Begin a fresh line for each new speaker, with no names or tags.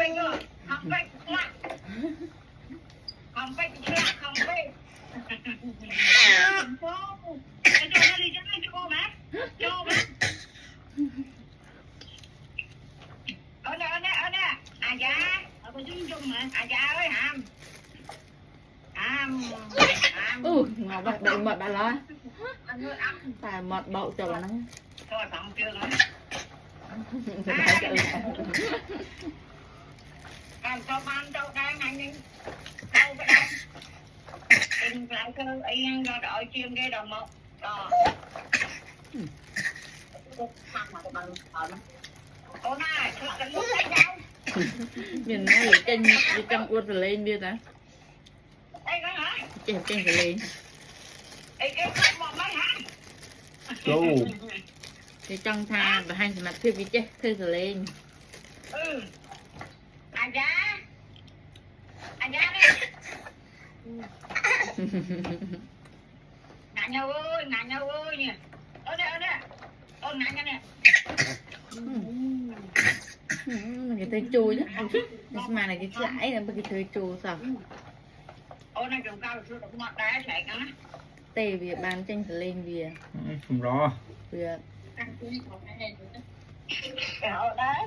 bay nữa không bay không bay không bay cho nó đi cho cô bác cho bác ở đây à dạ ở bên dưới chung mà à dạ ơi hàm
ngọt bạc đầy mật đã lo tài mật bậu cho nó
thôi xong chưa nữa còn cho ban đâu đang anh đâu cái đâu tìm lại cơ yên rồi đợi chiêm cái đầu một rồi cô này thật là lúc đánh nhau
miền này trên đi trong uất rồi lên đi ta
đây có hả
chèn rồi lên
cái không một mấy hả
Chú
thì trong tha và hai mặt thuê bị chết thuê rồi lên
à dạ đi nạn nhau ơi nè ở đây nạn nhau nè
cái tay chui đó mà này cái lãi là cái tay chui sao
ôi này trồng cao được được ngọt đá chạy cả
tê vì bán tranh trở lên vì
không rõ
vì
ở đấy